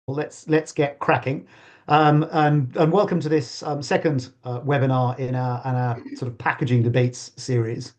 Let's get cracking. And welcome to this second webinar in our sort of packaging debates series.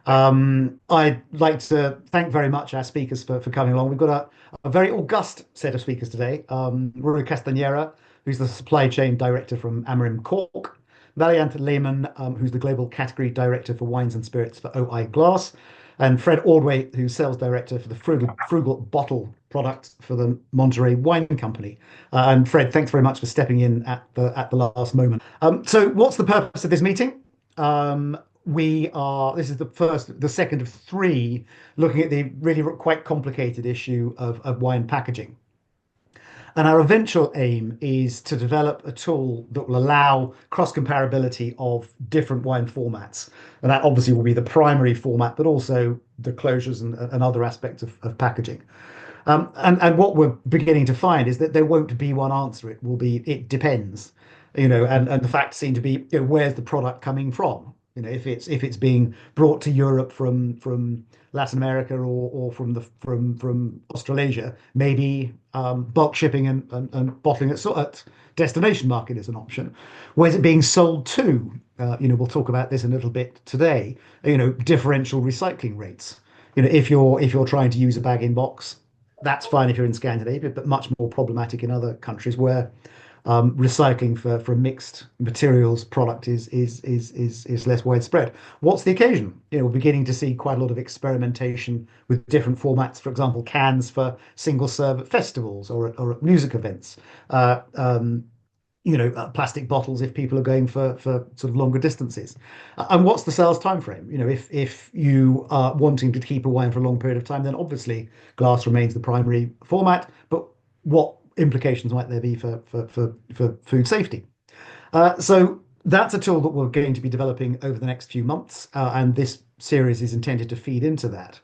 I'd like to thank very much our speakers for coming along. We've got a very august set of speakers today. Rui Castanheira, who's the supply chain director from Amarim Cork, Valiant Lehman, who's the global category director for wines and spirits for OI Glass, and Fred Ordway, who's sales director for the frugal bottle products for the Monterey Wine Company. And Fred, thanks very much for stepping in at the last moment. So, what's the purpose of this meeting? This is the second of three, looking at the really quite complicated issue of wine packaging. And our eventual aim is to develop a tool that will allow cross comparability of different wine formats. And that obviously will be the primary format, but also the closures and other aspects of packaging. And what we're beginning to find is that there won't be one answer. It depends, and the facts seem to be, where's the product coming from? If it's being brought to Europe from Latin America or from Australasia, maybe bulk shipping and bottling at destination market is an option. Where's it being sold to? We'll talk about this a little bit today. Differential recycling rates. If you're trying to use a bag in box, that's fine if you're in Scandinavia, but much more problematic in other countries where recycling for mixed materials product is less widespread. What's the occasion? We're beginning to see quite a lot of experimentation with different formats. For example, cans for single serve at festivals or at music events. Plastic bottles if people are going for sort of longer distances. And what's the sales time frame? If you are wanting to keep a wine for a long period of time, then obviously glass remains the primary format. But what implications might there be for food safety? So that's a tool that we're going to be developing over the next few months, and this series is intended to feed into that.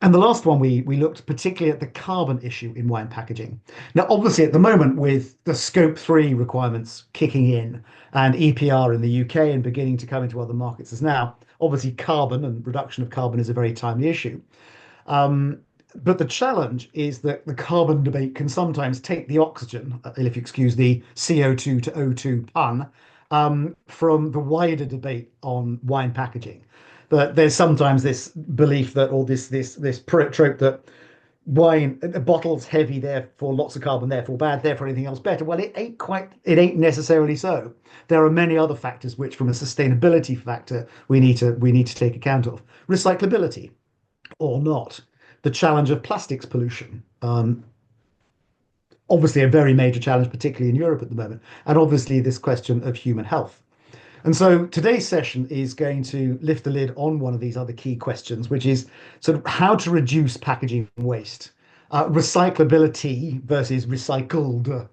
And the last one, we looked particularly at the carbon issue in wine packaging. Now, obviously, at the moment, with the Scope 3 requirements kicking in and EPR in the UK and beginning to come into other markets as now, obviously, carbon and reduction of carbon is a very timely issue. But the challenge is that the carbon debate can sometimes take the oxygen, if you excuse the CO2 to O2 pun, from the wider debate on wine packaging. That there's sometimes this belief that, or this trope that wine, a bottle's heavy, therefore lots of carbon, therefore bad, therefore anything else better. Well, it ain't necessarily so. There are many other factors which, from a sustainability factor, we need to take account of. Recyclability or not. The challenge of plastics pollution. Obviously a very major challenge, particularly in Europe at the moment. And obviously this question of human health. And so today's session is going to lift the lid on one of these other key questions, which is sort of how to reduce packaging waste, recyclability versus recycled.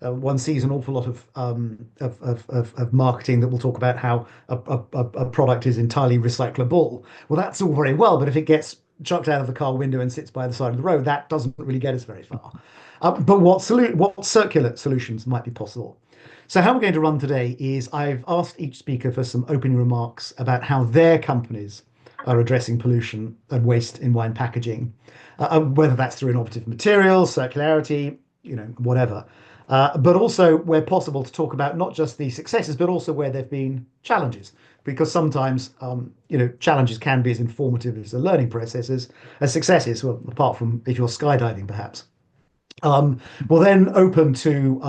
One sees an awful lot of marketing that will talk about how a product is entirely recyclable. Well, that's all very well, but if it gets chucked out of the car window and sits by the side of the road, that doesn't really get us very far. But what circular solutions might be possible? So how we're going to run today is I've asked each speaker for some opening remarks about how their companies are addressing pollution and waste in wine packaging, whether that's through innovative materials, circularity, whatever. But also, where possible, to talk about not just the successes, but also where there've been challenges, because sometimes, challenges can be as informative as the learning processes as successes. Well, apart from if you're skydiving, perhaps. We'll then open to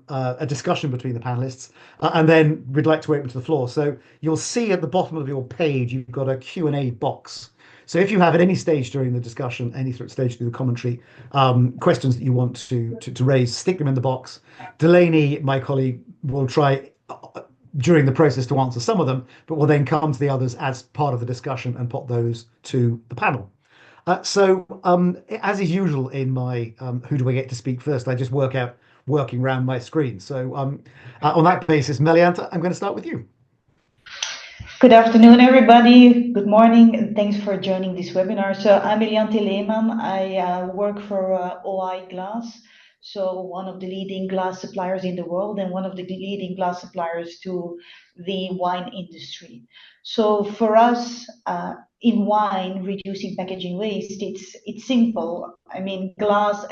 a discussion between the panelists, and then we'd like to open to the floor. So you'll see at the bottom of your page, you've got a Q&A box. So if you have at any stage during the discussion, any stage through the commentary, questions that you want to raise, stick them in the box. Delaney, my colleague, will try during the process to answer some of them, but will then come to the others as part of the discussion and put those to the panel. As is usual in my who do I get to speak first, I just working around my screen. So on that basis, Melianta, I'm going to start with you. Good afternoon, everybody. Good morning, and thanks for joining this webinar. So I'm Eliante Lehman. I work for OI Glass, so one of the leading glass suppliers in the world and one of the leading glass suppliers to the wine industry. So for us, in wine, reducing packaging waste, it's simple. I mean, glass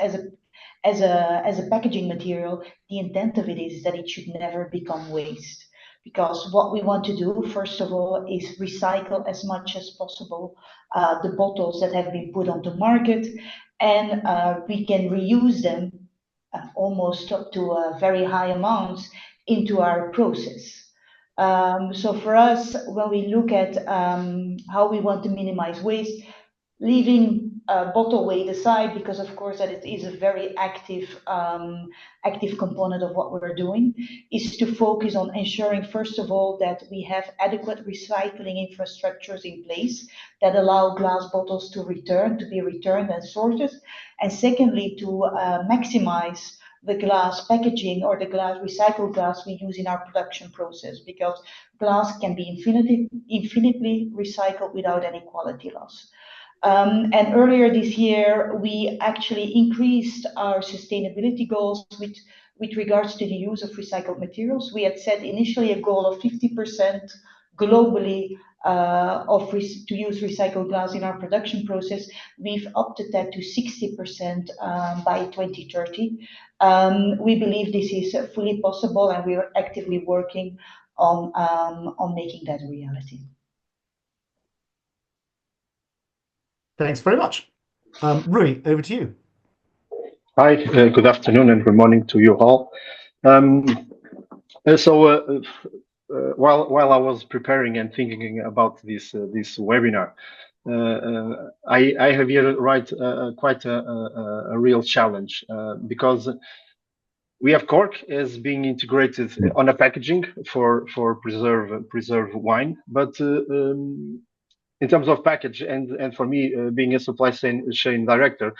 As a packaging material, the intent of it is that it should never become waste. Because what we want to do, first of all, is recycle as much as possible the bottles that have been put onto market, and we can reuse them almost up to very high amounts into our process. So for us, when we look at how we want to minimize waste, leaving bottle weight aside, because of course that it is a very active component of what we're doing, is to focus on ensuring, first of all, that we have adequate recycling infrastructures in place that allow glass bottles to be returned and sorted. And secondly, to maximize the glass packaging or the glass recycled glass we use in our production process, because glass can be infinitely recycled without any quality loss. And earlier this year, we actually increased our sustainability goals with regards to the use of recycled materials. We had set initially a goal of 50% globally to use recycled glass in our production process. We've upped that to 60% by 2030. We believe this is fully possible, and we are actively working on making that a reality. Thanks very much. Rui, over to you. Hi, good afternoon and good morning to you all. While I was preparing and thinking about this webinar, I have here quite a real challenge because we have cork as being integrated on a packaging for preserve wine, but in terms of package and for me being a supply chain director,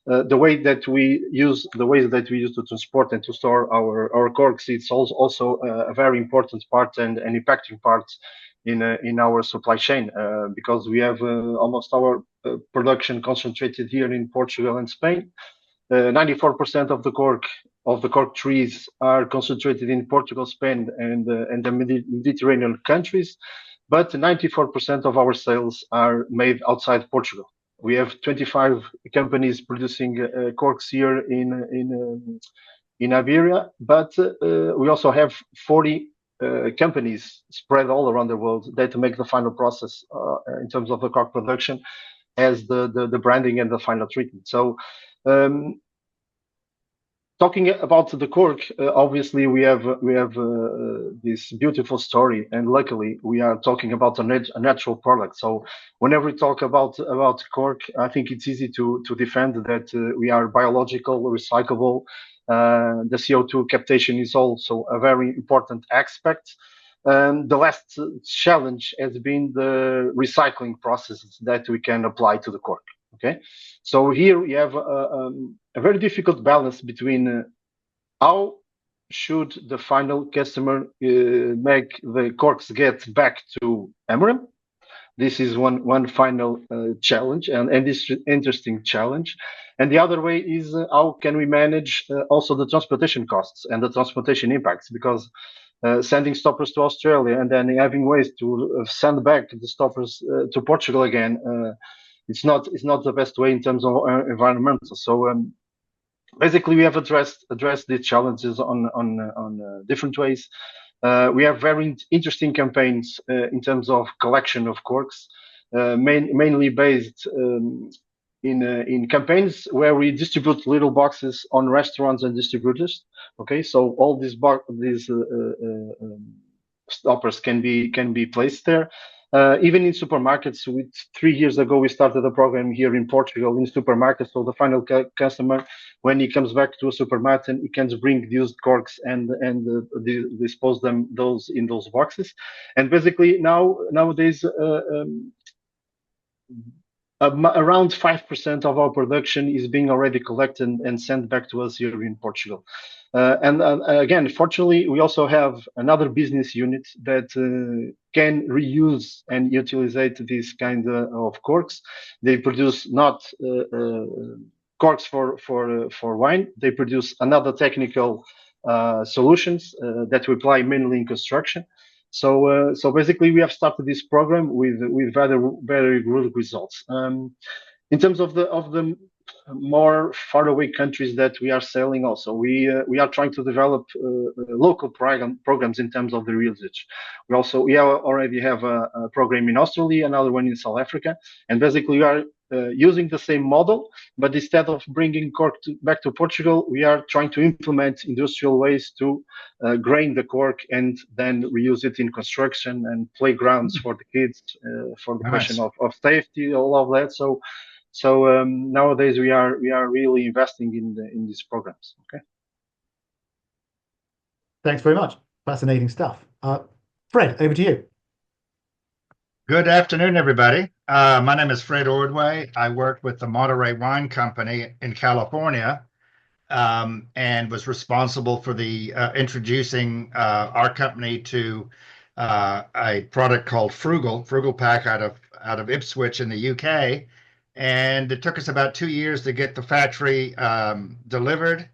the way that we use to transport and to store our corks, it's also a very important part and an impacting part in our supply chain because we have almost our production concentrated here in Portugal and Spain. 94% of the cork trees are concentrated in Portugal, Spain, and the Mediterranean countries. But 94% of our sales are made outside Portugal. We have 25 companies producing corks here in Iberia, but we also have 40 companies spread all around the world that make the final process in terms of the cork production as the branding and the final treatment. So talking about the cork, obviously we have this beautiful story, and luckily we are talking about a natural product. So whenever we talk about cork, I think it's easy to defend that we are biological, recyclable. The CO2 captation is also a very important aspect. The last challenge has been the recycling processes that we can apply to the cork. Okay, so here we have a very difficult balance between how should the final customer make the corks get back to Amaram. This is one final challenge, and this interesting challenge. And the other way is how can we manage also the transportation costs and the transportation impacts, because sending stoppers to Australia and then having ways to send back the stoppers to Portugal again, it's not the best way in terms of environmental. So basically, we have addressed these challenges on different ways. We have very interesting campaigns in terms of collection of corks, mainly based in campaigns where we distribute little boxes on restaurants and distributors. Okay, so all these stoppers can be placed there. Even in supermarkets, 3 years ago, we started a program here in Portugal in supermarkets. So the final customer, when he comes back to a supermarket, he can bring used corks and dispose those in those boxes. And basically nowadays, around 5% of our production is being already collected and sent back to us here in Portugal. And again, fortunately, we also have another business unit that can reuse and utilize this kind of corks. They produce not corks for wine. They produce another technical solutions that we apply mainly in construction. So basically, we have started this program with very good results. In terms of the more faraway countries that we are selling also. We are trying to develop local programs in terms of the reusage. We already have a program in Australia, another one in South Africa, and basically we are using the same model, but instead of bringing cork back to Portugal, we are trying to implement industrial ways to grain the cork and then reuse it in construction and playgrounds for the kids, for the question of safety, all of that. So nowadays we are really investing in these programs. Okay. Thanks very much. Fascinating stuff. Fred, over to you. Good afternoon, everybody. My name is Fred Ordway. I worked with the Monterey Wine Company in California, and was responsible for the introducing our company to a product called Frugal Pack out of Ipswich in the UK. And it took us about 2 years to get the factory delivered,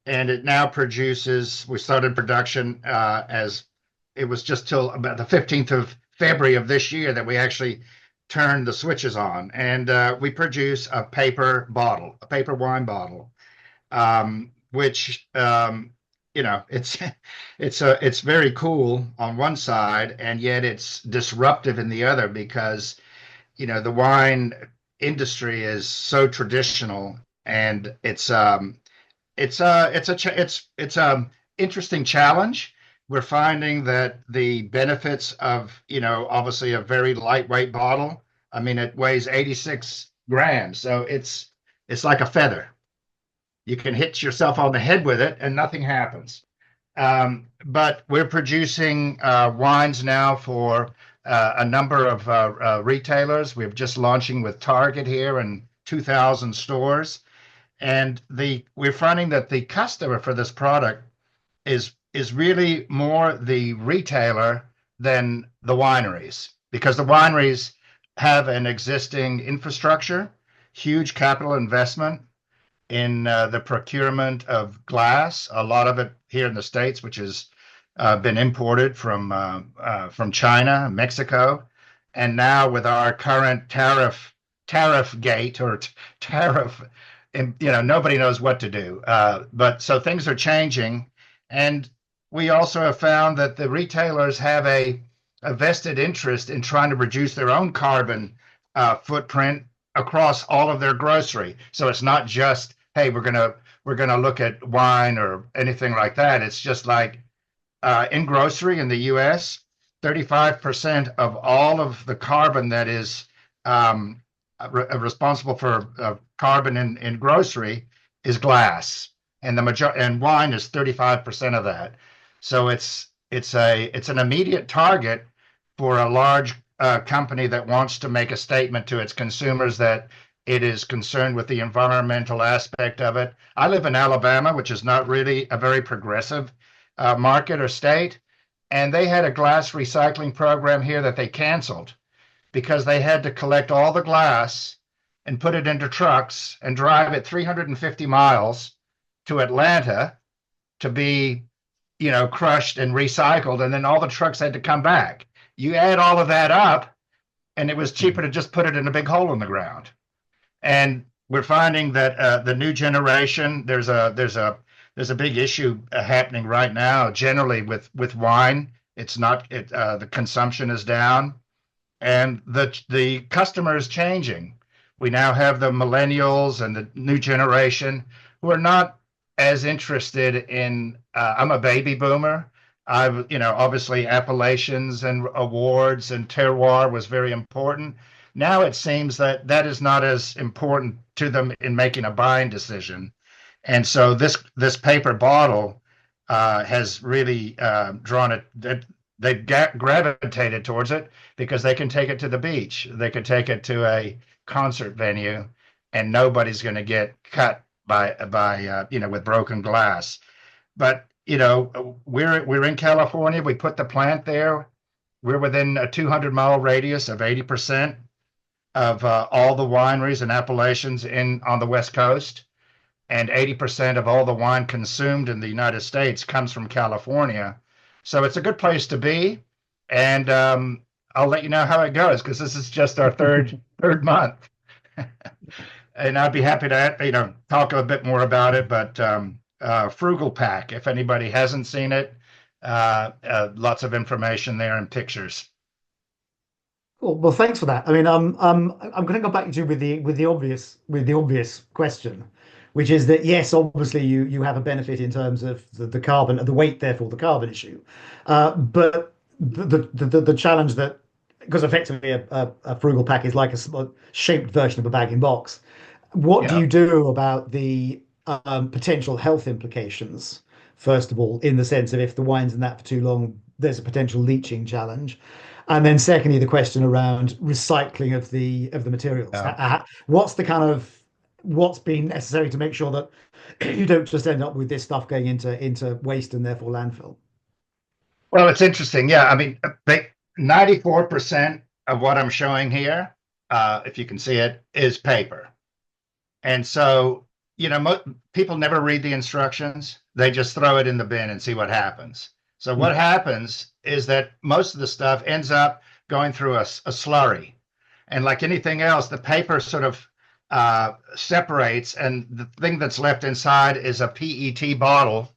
and it now produces. We started production as it was just till about the 15th of February of this year that we actually turned the switches on, and we produce a paper wine bottle, which it's very cool on one side, and yet it's disruptive in the other, because the wine industry is so traditional, and it's interesting challenge. We're finding that the benefits of obviously a very lightweight bottle. I mean, it weighs 86 grams, so it's like a feather. You can hit yourself on the head with it and nothing happens. But we're producing wines now for a number of retailers. We're just launching with Target here in 2,000 stores. And we're finding that the customer for this product is really more the retailer than the wineries, because the wineries have an existing infrastructure, huge capital investment in the procurement of glass, a lot of it here in the States, which has been imported from China, Mexico, and now with our current tariff gate or tariff, and nobody knows what to do. But so things are changing, and we also have found that the retailers have a vested interest in trying to reduce their own carbon footprint across all of their grocery. So it's not just, hey, we're gonna look at wine or anything like that. It's just like in grocery in the U.S., 35% of all of the carbon that is responsible for carbon in grocery is glass, and and wine is 35% of that. So it's an immediate target for a large company that wants to make a statement to its consumers that it is concerned with the environmental aspect of it. I live in Alabama, which is not really a very progressive market or state, and they had a glass recycling program here that they canceled because they had to collect all the glass and put it into trucks and drive it 350 miles to Atlanta to be, crushed and recycled, and then all the trucks had to come back. You add all of that up, and it was cheaper to just put it in a big hole in the ground. And we're finding that the new generation, there's a big issue happening right now. Generally, with wine, the consumption is down, and the customer is changing. We now have the millennials and the new generation who are not as interested in. I'm a baby boomer. Obviously appellations and awards and terroir was very important. Now it seems that is not as important to them in making a buying decision. And so this paper bottle has really drawn it. They've gravitated towards it because they can take it to the beach. They can take it to a concert venue, and nobody's going to get cut by with broken glass. But we're in California. We put the plant there. We're within a 200-mile radius of 80% of all the wineries and appellations on the West Coast, and 80% of all the wine consumed in the United States comes from California. So it's a good place to be, and I'll let you know how it goes, because this is just our third month. and I'd be happy to talk a bit more about it. But Frugal Pack, if anybody hasn't seen it, lots of information there and pictures. Cool. Well, thanks for that. I mean, I'm going to go back to you with the obvious question, which is that yes, obviously you have a benefit in terms of the carbon, the weight, therefore the carbon issue, but the challenge that because effectively a frugal pack is like shaped version of a bag in box. What do Yeah. you do about the potential health implications? First of all, in the sense of if the wine's in that for too long, there's a potential leaching challenge. And then secondly, the question around recycling of the materials. Yeah. What's been necessary to make sure that you don't just end up with this stuff going into waste and therefore landfill? Well, it's interesting. Yeah, I mean, 94% of what I'm showing here, if you can see it, is paper. And so, people never read the instructions. They just throw it in the bin and see what happens. So what happens is that most of the stuff ends up going through a slurry. And like anything else, the paper sort of separates, and the thing that's left inside is a PET bottle,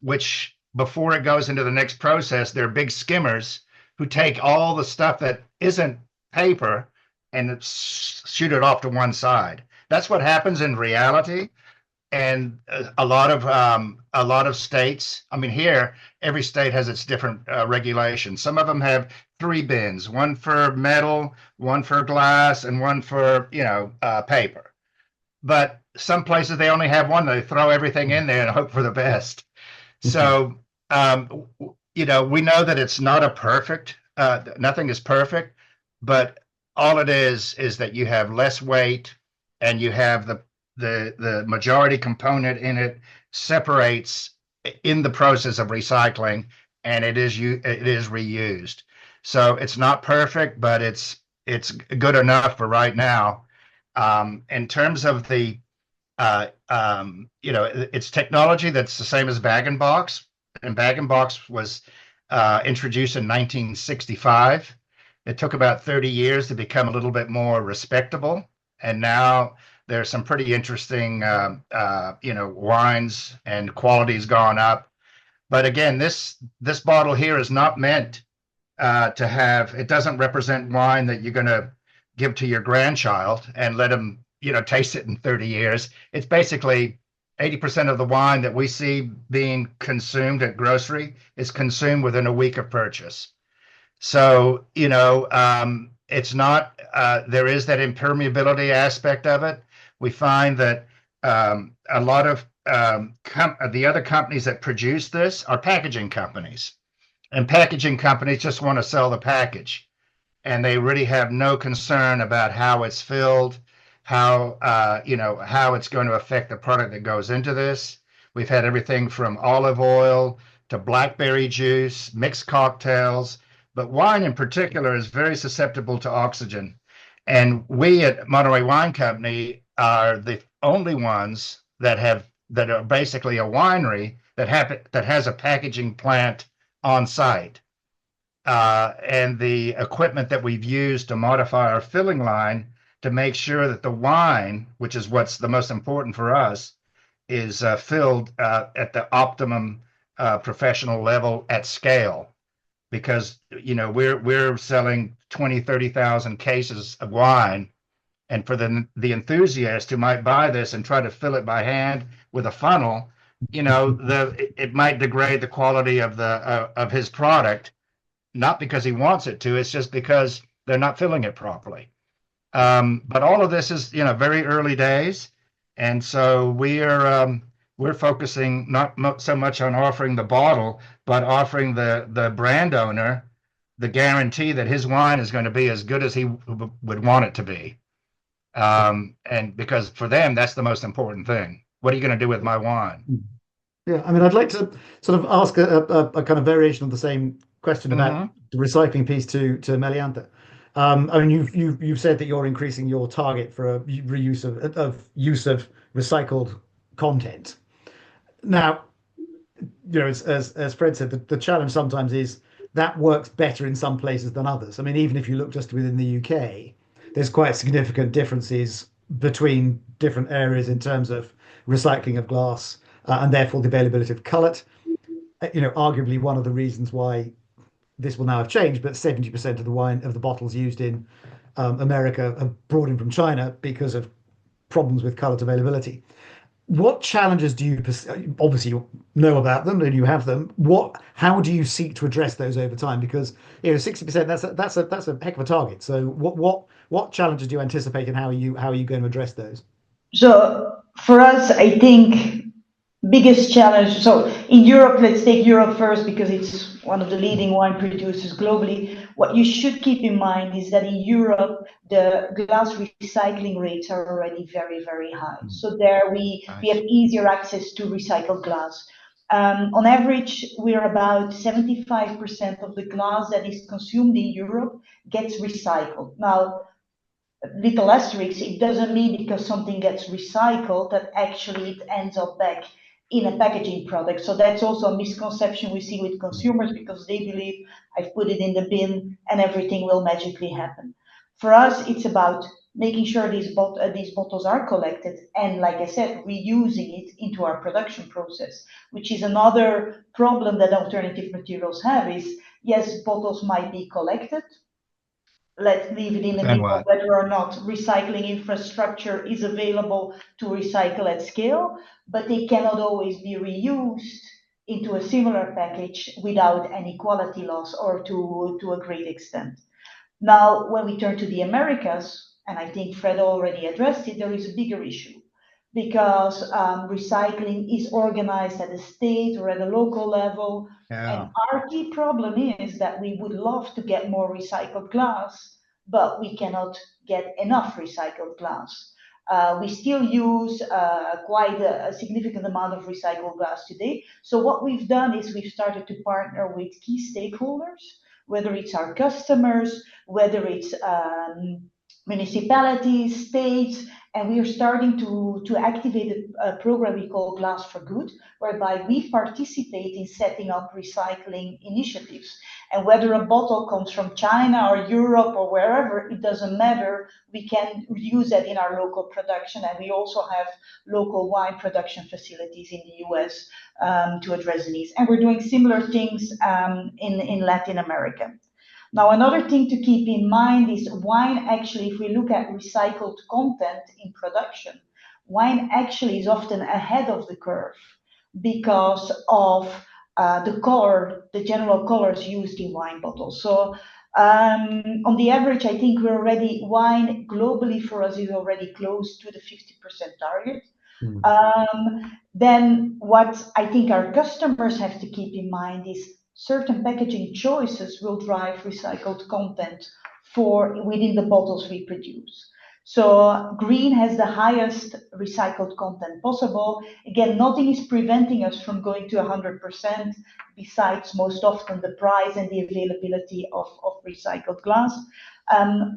which before it goes into the next process, there are big skimmers who take all the stuff that isn't paper and shoot it off to one side. That's what happens in reality. And a lot of states, I mean, here every state has its different regulations. Some of them have three bins: one for metal, one for glass, and one for paper. But some places they only have one. They throw everything in there and hope for the best. So we know that it's not a perfect. Nothing is perfect, but all it is that you have less weight, and you have the majority component in it separates in the process of recycling, and it is reused. So it's not perfect, but it's good enough for right now. In terms of the it's technology that's the same as bag and box, and bag and box was introduced in 1965. It took about 30 years to become a little bit more respectable, and now there's some pretty interesting, wines, and quality's gone up. But again, this bottle here is not meant to have. It doesn't represent wine that you're going to give to your grandchild and let him, taste it in 30 years. It's basically 80% of the wine that we see being consumed at grocery is consumed within a week of purchase. So, it's not, there is that impermeability aspect of it. We find that a lot of the other companies that produce this are packaging companies. And packaging companies just want to sell the package. And they really have no concern about how it's filled, how it's going to affect the product that goes into this. We've had everything from olive oil to blackberry juice, mixed cocktails, but wine in particular is very susceptible to oxygen. And we at Monterey Wine Company are the only ones that are basically a winery that has a packaging plant on site. And the equipment that we've used to modify our filling line to make sure that the wine, which is what's the most important for us, is filled at the optimum professional level at scale. Because we're selling 20-30,000 cases of wine, and for the enthusiast who might buy this and try to fill it by hand with a funnel, it might degrade the quality of his product, not because he wants it to. It's just because they're not filling it properly. But all of this is very early days, and so we're focusing not so much on offering the bottle, but offering the brand owner the guarantee that his wine is going to be as good as he would want it to be. And because for them, that's the most important thing. What are you going to do with my wine? Yeah, I mean, I'd like to sort of ask a kind of variation of the same question about the recycling piece to Meliantha. I mean, you've said that you're increasing your target for a reuse of use of recycled content. Now, as Fred said, the challenge sometimes is that works better in some places than others. I mean, even if you look just within the UK, there's quite significant differences between different areas in terms of recycling of glass and therefore the availability of cullet. Arguably one of the reasons why this will now have changed, but 70% of the wine of the bottles used in America are brought in from China because of problems with cullet availability. What challenges do you obviously you know about them and you have them? How do you seek to address those over time? Because 60% that's a heck of a target. So what challenges do you anticipate and how are you going to address those? So for us, I think biggest challenge. So in Europe, let's take Europe first because it's one of the leading wine producers globally. What you should keep in mind is that in Europe, the glass recycling rates are already very, very high. So there we Nice. have easier access to recycled glass. On average, we're about 75% of the glass that is consumed in Europe gets recycled. Now, little asterisk, it doesn't mean because something gets recycled that actually it ends up back in a packaging product. So that's also a misconception we see with consumers because they believe I've put it in the bin and everything will magically happen. For us, it's about making sure these bottles are collected and, like I said, reusing it into our production process, which is another problem that alternative materials have is, yes, bottles might be collected, let's leave it in the Then middle what? whether or not recycling infrastructure is available to recycle at scale, but they cannot always be reused into a similar package without any quality loss or to a great extent. Now, when we turn to the Americas, and I think Fred already addressed it, there is a bigger issue because recycling is organized at a state or at a local level. And Yeah. our key problem is that we would love to get more recycled glass, but we cannot get enough recycled glass. We still use quite a significant amount of recycled glass today. So what we've done is we've started to partner with key stakeholders, whether it's our customers, whether it's municipalities, states, and we are starting to activate a program we call Glass for Good, whereby we participate in setting up recycling initiatives. And whether a bottle comes from China or Europe or wherever, it doesn't matter. We can use that in our local production, and we also have local wine production facilities in the US to address the needs. And we're doing similar things in Latin America. Now, another thing to keep in mind is wine actually, if we look at recycled content in production, wine actually is often ahead of the curve because of the color, the general colors used in wine bottles. So, on the average, I think wine globally for us is already close to the 50% target. Then what I think our customers have to keep in mind is certain packaging choices will drive recycled content for within the bottles we produce. So green has the highest recycled content possible. Again, nothing is preventing us from going to 100% besides most often the price and the availability of recycled glass.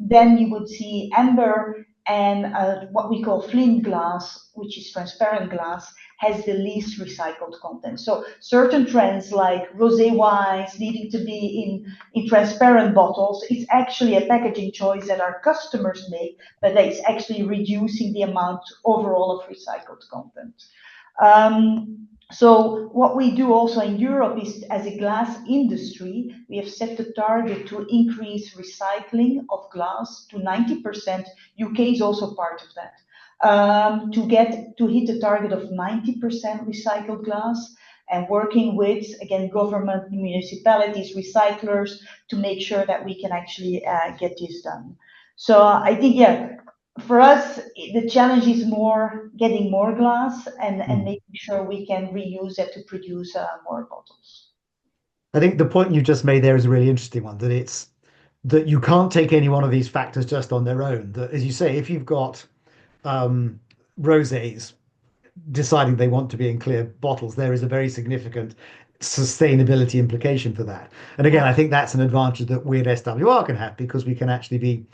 Then you would see amber and what we call flint glass, which is transparent glass, has the least recycled content. So certain trends like rosé wines needing to be in transparent bottles, it's actually a packaging choice that our customers make, but it's actually reducing the amount overall of recycled content. So what we do also in Europe is, as a glass industry, we have set the target to increase recycling of glass to 90%. UK is also part of that. To hit the target of 90% recycled glass and working with, again, government, municipalities, recyclers to make sure that we can actually get this done. So I think, yeah, for us, the challenge is more getting more glass and making sure we can reuse it to produce more bottles. I think the point you just made there is a really interesting one, that you can't take any one of these factors just on their own. That, as you say, if you've got rosés deciding they want to be in clear bottles, there is a very significant sustainability implication for that. And again, I think that's an advantage that we at SWR can have because we can actually be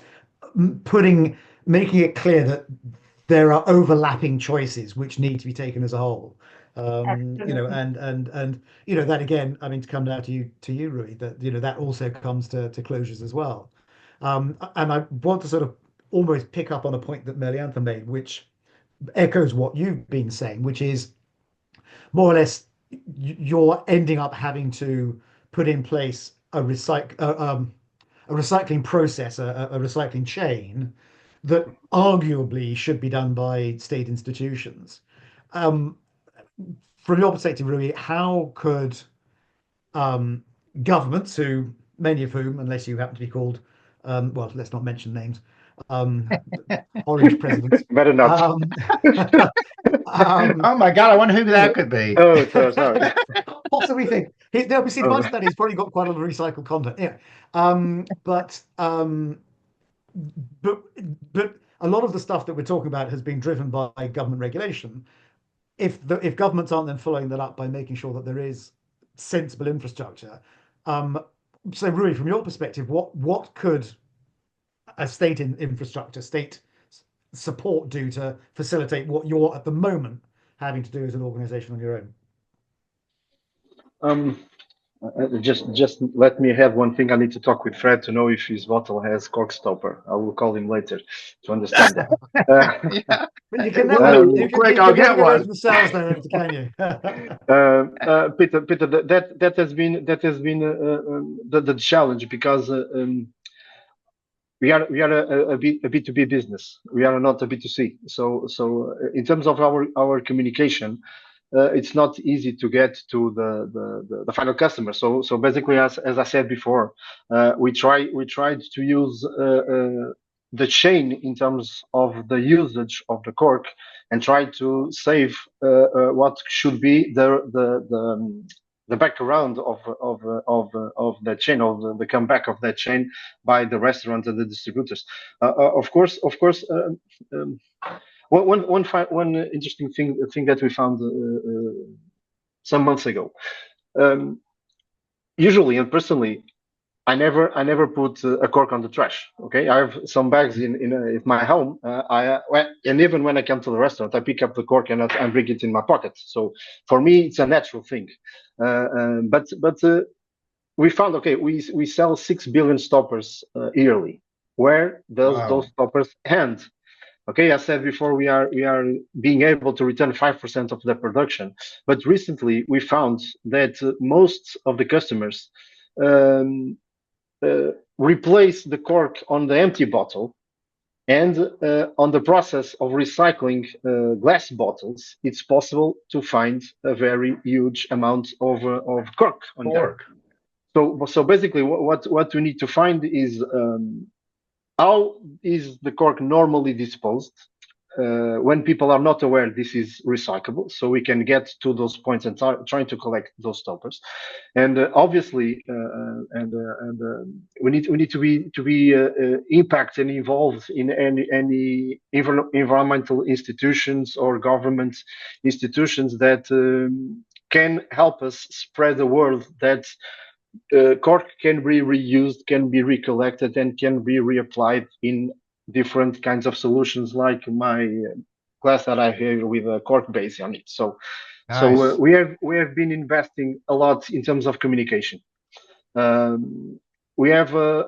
making it clear that there are overlapping choices which need to be taken as a whole. That again, I mean, to come down to you, Rui, that that also comes to closures as well. And I want to sort of almost pick up on a point that Meliantha made, which echoes what you've been saying, which is more or less you're ending up having to put in place a recycling process, a recycling chain that arguably should be done by state institutions. Um, from your perspective, Rui, how could um, governments, who many of whom, unless you happen to be called, well, let's not mention names, um, orange presidents, Better not. Oh my God, I wonder who that could be. Oh, sorry. Possibly think no, but see, the Oh. answer to that is probably got quite a lot of recycled content. Yeah, but but a lot of the stuff that we're talking about has been driven by government regulation. If governments aren't then following that up by making sure that there is sensible infrastructure, so Rui, from your perspective, what could a state infrastructure, state support do to facilitate what you're at the moment having to do as an organization on your own? Just let me have one thing. I need to talk with Fred to know if his bottle has cork stopper. I will call him later to understand that. Yeah. But you can Well, never, quick, you I'll can get never get away one. from the sales director, can you? Peter, that has been the challenge because we are a B2B business. We are not a B2C. So in terms of our communication, it's not easy to get to the final customer. So basically, as I said before, we tried to use the chain in terms of the usage of the cork and try to save what should be the background of that chain, of the comeback of that chain by the restaurants and the distributors. Of course. One interesting thing that we found some months ago. Usually and personally, I never put a cork on the trash. Okay, I have some bags in my home. And even when I come to the restaurant, I pick up the cork and I bring it in my pocket. So for me, it's a natural thing. But we found, okay, we sell 6 billion stoppers yearly. Where does Wow. those stoppers end? Okay, I said before we are being able to return 5% of the production, but recently we found that most of the customers um, replace the cork on the empty bottle, and on the process of recycling glass bottles, it's possible to find a very huge amount of cork on there. So basically, what we need to find is how is the cork normally disposed when people are not aware this is recyclable, so we can get to those points and trying to collect those stoppers. And obviously, we need to be impacted and involved in any environmental institutions or government institutions that can help us spread the word that cork can be reused, can be recollected, and can be reapplied in different kinds of solutions, like my glass that I have with a cork base on it. So Nice. we have been investing a lot in terms of communication. We have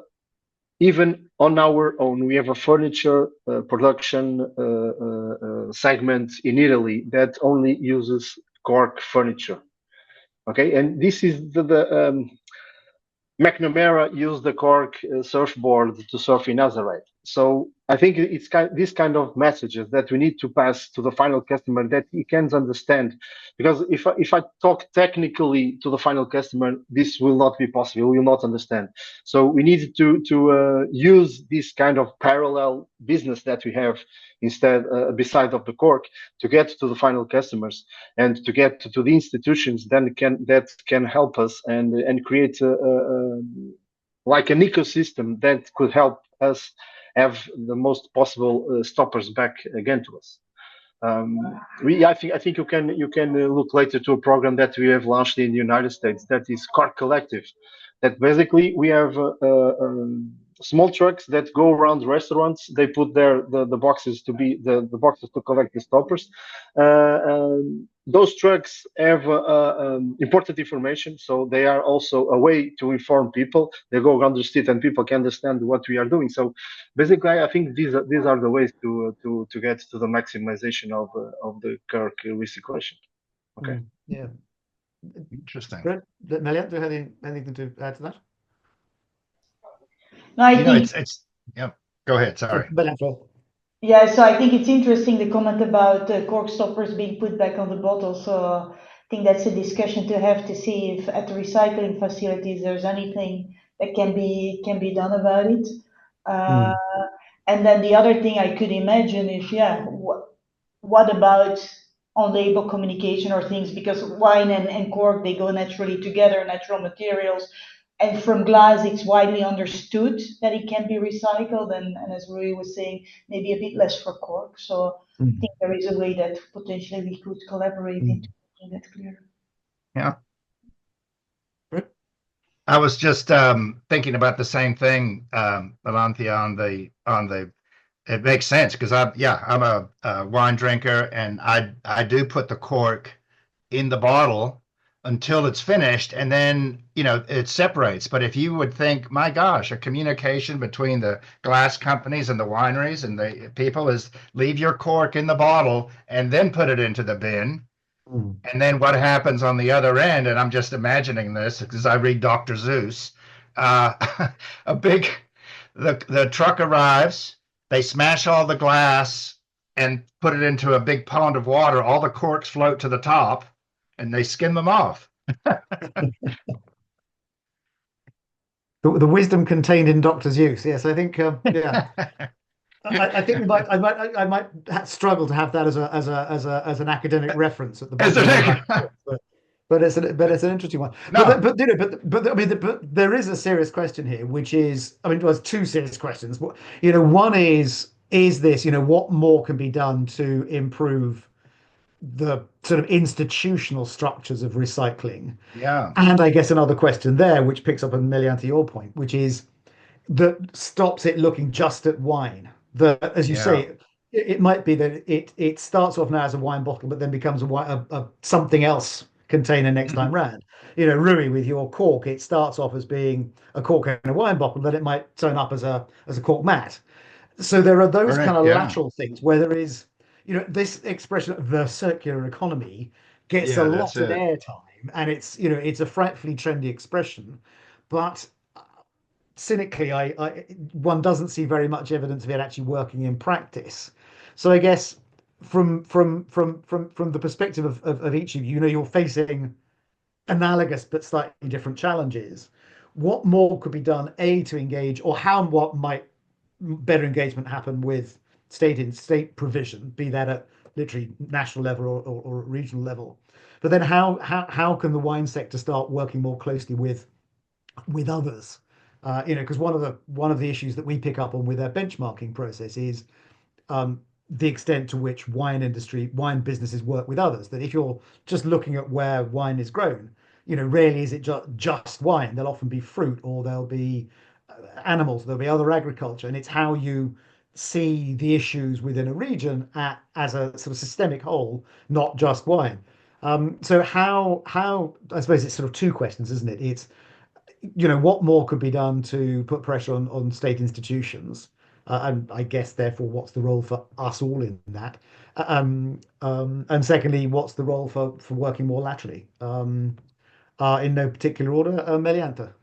even on our own, we have a furniture production segment in Italy that only uses cork furniture. Okay, and this is the McNamara used the cork surfboard to surf in Nazareth. So I think it's this kind of messages that we need to pass to the final customer that he can understand. Because if I talk technically to the final customer, this will not be possible. He will not understand. So we need to use this kind of parallel business that we have instead beside of the cork to get to the final customers and to get to the institutions that can help us and create like an ecosystem that could help us have the most possible stoppers back again to us. I think you can look later to a program that we have launched in the United States that is Cork Collective. That basically we have small trucks that go around restaurants. They put the boxes to be the boxes to collect the stoppers. Those trucks have important information, so they are also a way to inform people. They go around the street and people can understand what we are doing. So basically, I think these are the ways to get to the maximization of the Kirk recyclation. Okay. Yeah. Interesting. Brent, Meliant, do you have anything to add to that? No, I think it's yeah. Go ahead. Sorry. yeah, so I think it's interesting the comment about cork stoppers being put back on the bottle. So I think that's a discussion to have to see if at the recycling facilities there's anything that can be done about it. And then the other thing I could imagine is, yeah, what about on label communication or things, because wine and cork, they go naturally together, natural materials. And from glass, it's widely understood that it can be recycled. And as Rui was saying, maybe a bit less for cork. So I think there is a way that potentially we could collaborate into making that clear. Yeah. I was just thinking about the same thing, Melanthia, on the. It makes sense because I'm a wine drinker, and I do put the cork in the bottle until it's finished, and then it separates. But if you would think, my gosh, a communication between the glass companies and the wineries and the people is leave your cork in the bottle and then put it into the bin. And then what happens on the other end, and I'm just imagining this because I read Dr. Seuss, the truck arrives, they smash all the glass and put it into a big pond of water. All the corks float to the top and they skim them off. The wisdom contained in Dr. Seuss. Yes, I think, yeah. I think I might struggle to have that as an academic reference at the bottom. But it's an interesting one. No. But there is a serious question here, which is, there's two serious questions. One is this, what more can be done to improve the sort of institutional structures of recycling? Yeah. And I guess another question there, which picks up on Meliante, your point, which is that stops it looking just at wine. That, as you say, it might be that it starts off now as a wine bottle, but then becomes a something else container next time round. Rui, with your cork, it starts off as being a cork and a wine bottle, then it might turn up as a cork mat. So there are those kind of lateral things where there is, this expression of the circular economy gets a lot of airtime, and it's a frightfully trendy expression, but cynically, one doesn't see very much evidence of it actually working in practice. So I guess from the perspective of each of you, you're facing analogous but slightly different challenges. What more could be done, A, to engage, or what might better engagement happen with state provision, be that at literally national level or regional level? But then how can the wine sector start working more closely with others? Because one of the issues that we pick up on with our benchmarking process is the extent to which wine businesses work with others. That if you're just looking at where wine is grown, rarely is it just wine. There'll often be fruit, or there'll be animals, there'll be other agriculture, and it's how you see the issues within a region as a sort of systemic whole, not just wine. So how I suppose it's sort of two questions, isn't it? It's what more could be done to put pressure on state institutions? And I guess, therefore, what's the role for us all in that? And secondly, what's the role for working more laterally? In no particular order, Melianta.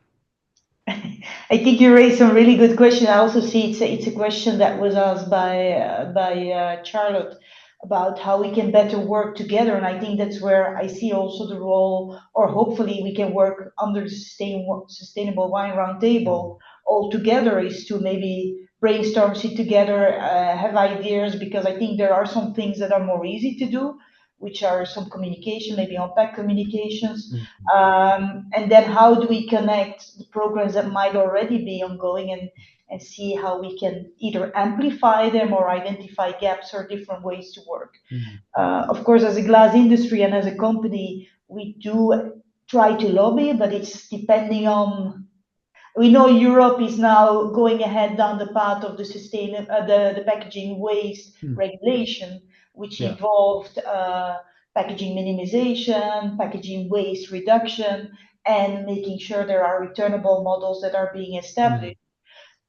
I think you raised some really good questions. I also see it's a question that was asked by Charlotte about how we can better work together, and I think that's where I see also the role, or hopefully we can work under the sustainable wine roundtable all together, is to maybe brainstorm, sit together, have ideas, because I think there are some things that are more easy to do, which are some communication, maybe on-pack communications. And then how do we connect the programs that might already be ongoing and see how we can either amplify them or identify gaps or different ways to work. Of course, as a glass industry and as a company, we do try to lobby, but it's depending on We know Europe is now going ahead down the path of the packaging waste regulation, which Yeah. involved packaging minimization, packaging waste reduction, and making sure there are returnable models that are being established.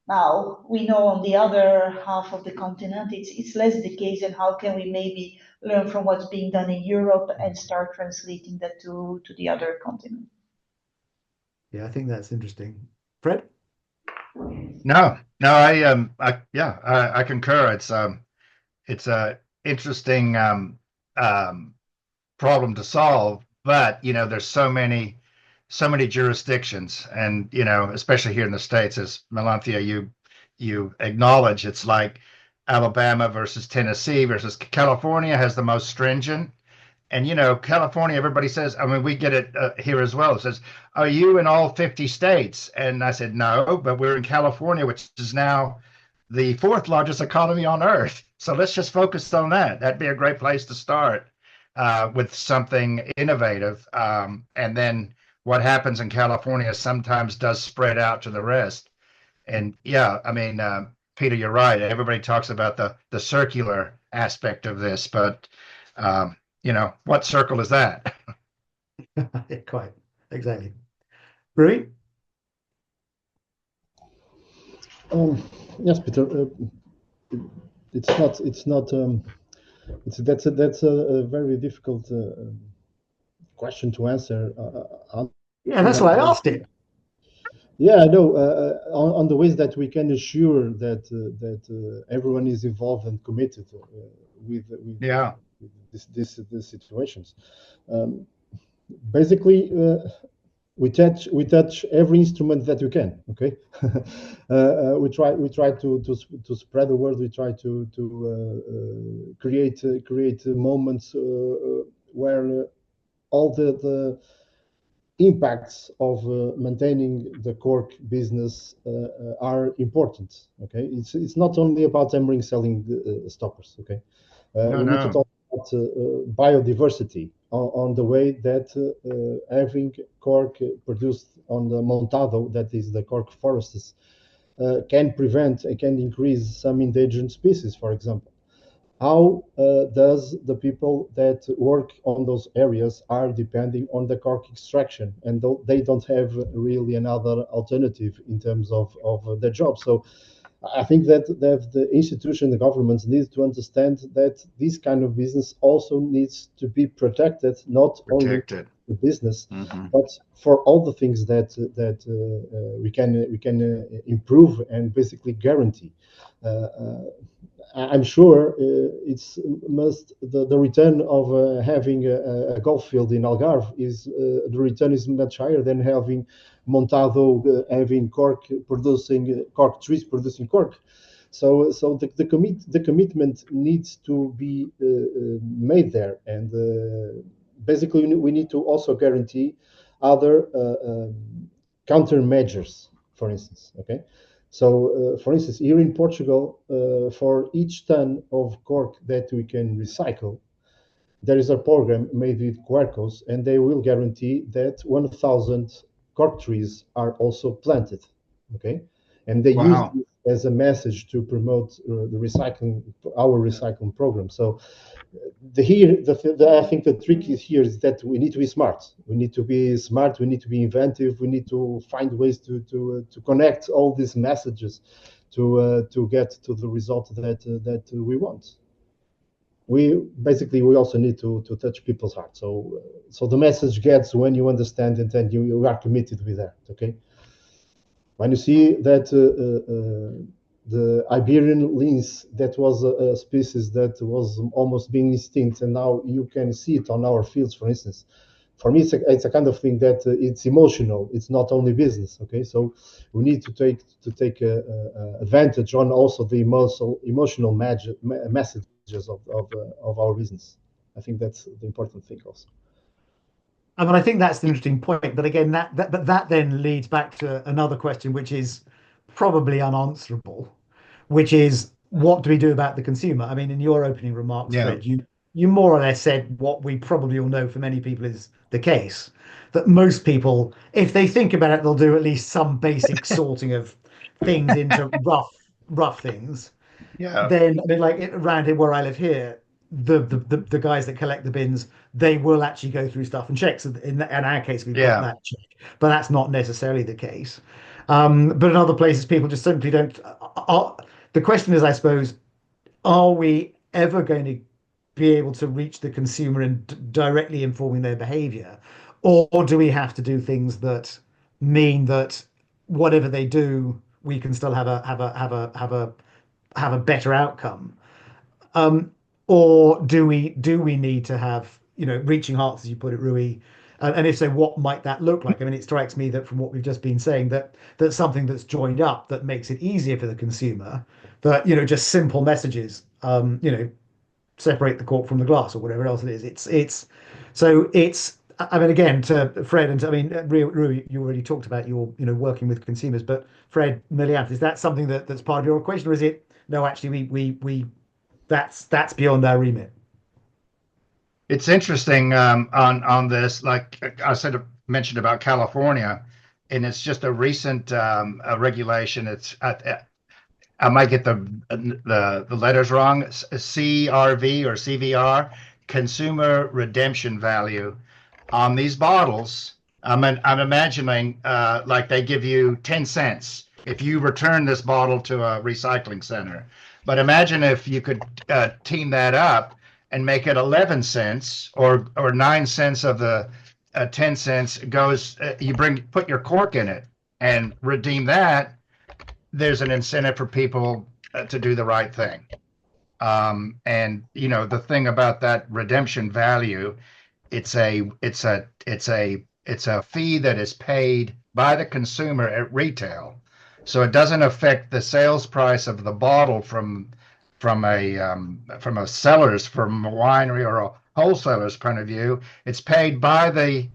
Now, we know on the other half of the continent, it's less the case, and how can we maybe learn from what's being done in Europe and start translating that to the other continent? Yeah, I think that's interesting. Fred? No, no, yeah, I concur. It's a interesting problem to solve, but there's so many jurisdictions, and especially here in the States, as Melanthia, you acknowledge, it's like Alabama versus Tennessee versus California has the most stringent. And California, everybody says, I mean, we get it here as well. It says, are you in all 50 states? And I said, no, but we're in California, which is now the fourth largest economy on earth. So let's just focus on that. That'd be a great place to start with something innovative. And then what happens in California sometimes does spread out to the rest. And yeah, I mean, Peter, you're right. Everybody talks about the circular aspect of this, but what circle is that? Quite exactly. Rui? Yes, Peter. That's a very difficult question to answer. Yeah, that's why I asked it. Yeah, I know. On the ways that we can assure that everyone is involved and committed with Yeah. these situations. Basically, we touch every instrument that we can. Okay, we try to spread the word. We try to create moments where all the impacts of maintaining the cork business are important. Okay, it's not only about hammering selling stoppers. Okay, we need to talk about biodiversity on the way that having cork produced on the Montado, that is the cork forests, can prevent and can increase some endangered species, for example. How does the people that work on those areas are depending on the cork extraction, and they don't have really another alternative in terms of their job. So I think that the institution, the governments need to understand that this kind of business also needs to be protected, not only the business, but for all the things that we can improve and basically guarantee. I'm sure it's the return of having a golf field in Algarve is the return is much higher than having Montado having cork trees producing cork. So the commitment needs to be made there, and basically we need to also guarantee other countermeasures, for instance. Okay. So, for instance, here in Portugal, for each ton of cork that we can recycle, there is a program made with Quercos, and they will guarantee that 1,000 cork trees are also planted. Okay, and they use it as a message to promote our recycling program. So, I think the trick here is that we need to be smart. We need to be smart. We need to be inventive. We need to find ways to connect all these messages to get to the result that we want. We also need to touch people's hearts. So the message gets when you understand it and you are committed with that. Okay. When you see that the Iberian lynx, that was a species that was almost being extinct, and now you can see it on our fields, for instance. For me, it's a kind of thing that it's emotional. It's not only business. Okay, so we need to take advantage on also the emotional messages of our business. I think that's the important thing also. I mean, I think that's an interesting point. But again, that then leads back to another question, which is probably unanswerable, which is what do we do about the consumer? I mean, in your opening remarks, Fred, you more or less said what we probably all know for many people is the case. That most people, if they think about it, they'll do at least some basic sorting of things into rough things. Yeah. Then I mean, like around here where I live here, the guys that collect the bins, they will actually go through stuff and check. So in our case, we've got Yeah. that check, but that's not necessarily the case. But in other places, people just simply don't. The question is, I suppose, are we ever going to be able to reach the consumer and directly informing their behavior, or do we have to do things that mean that whatever they do, we can still have a better outcome? Um, or do we need to have, reaching hearts, as you put it, Rui? And if so, what might that look like? I mean, it strikes me that from what we've just been saying, that's something that's joined up that makes it easier for the consumer. That just simple messages, separate the cork from the glass or whatever else it is. It's. I mean, again, to Fred and I mean, Rui, you already talked about your working with consumers, but Fred, Miliant, is that something that's part of your equation, or is it no? Actually, we that's beyond our remit. It's interesting on this, like I said, mentioned about California, and it's just a recent regulation. It's I might get the letters wrong. CRV or CVR, Consumer Redemption Value, on these bottles. I'm imagining like they give you 10 cents if you return this bottle to a recycling center. But imagine if you could team that up and make it 11 cents or 9 cents of the 10 cents goes, you put your cork in it and redeem that. There's an incentive for people to do the right thing. And the thing about that redemption value, it's a fee that is paid by the consumer at retail, so it doesn't affect the sales price of the bottle from a seller's, from a winery or a wholesaler's point of view. It's paid by the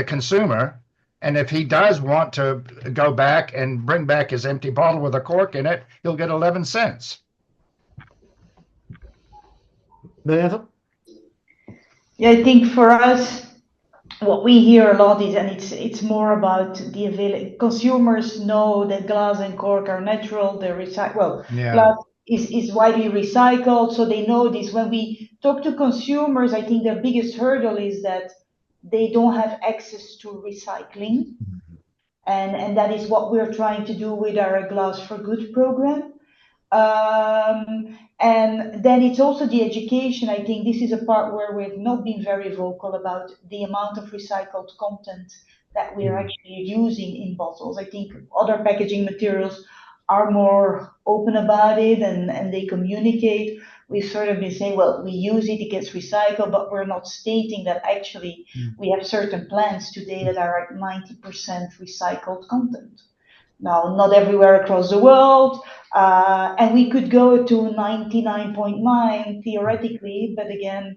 consumer, and if he does want to go back and bring back his empty bottle with a cork in it, he'll get 11 cents. Miliant? Yeah, I think for us, what we hear a lot is, and it's more about the available. Consumers know that glass and cork are natural. They're recycled. Yeah. Glass is widely recycled, so they know this. When we talk to consumers, I think their biggest hurdle is that they don't have access to recycling, and that is what we're trying to do with our Glass for Good program. And then it's also the education. I think this is a part where we've not been very vocal about the amount of recycled content that we're actually using in bottles. I think other packaging materials are more open about it and they communicate. We've sort of been saying, well, we use it, it gets recycled, but we're not stating that actually we have certain plants today that are at 90% recycled content. Now, not everywhere across the world, and we could go to 99.9 theoretically, but again,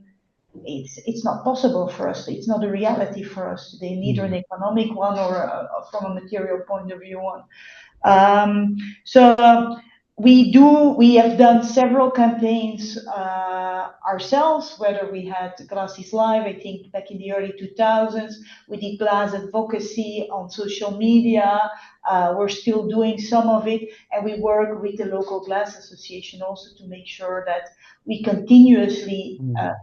it's not possible for us. It's not a reality for us today, neither an economic one or from a material point of view one. So we have done several campaigns ourselves, whether we had Glass is Live, I think back in the early 2000s, we did glass advocacy on social media. We're still doing some of it, and we work with the local glass association also to make sure that we continuously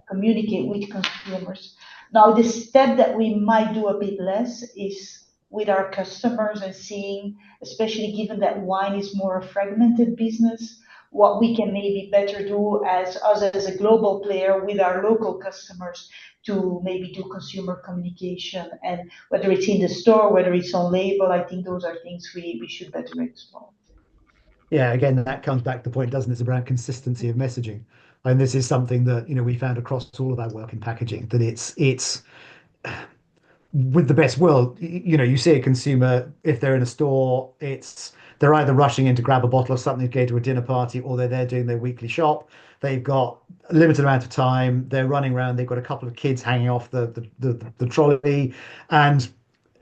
communicate with consumers. Now, the step that we might do a bit less is with our customers and seeing, especially given that wine is more a fragmented business, what we can maybe better do as us as a global player with our local customers to maybe do consumer communication, and whether it's in the store, whether it's on label, I think those are things we should better explore. Yeah, again, that comes back to the point, doesn't it? It's around consistency of messaging. And this is something that, we found across all of our work in packaging, that it's with the best will, you see a consumer, if they're in a store, they're either rushing in to grab a bottle of something to go to a dinner party, or they're there doing their weekly shop. They've got a limited amount of time. They're running around. They've got a couple of kids hanging off the trolley, and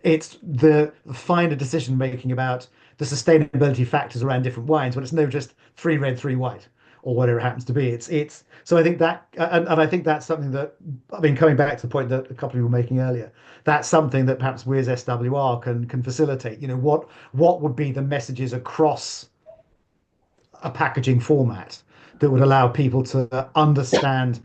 it's the finer decision making about the sustainability factors around different wines. But it's no just 3 red, 3 white, or whatever it happens to be. It's so I think that and I think that's something that, I mean, coming back to the point that a couple of you were making earlier, that's something that perhaps we as SWR can facilitate. What would be the messages across a packaging format that would allow people to understand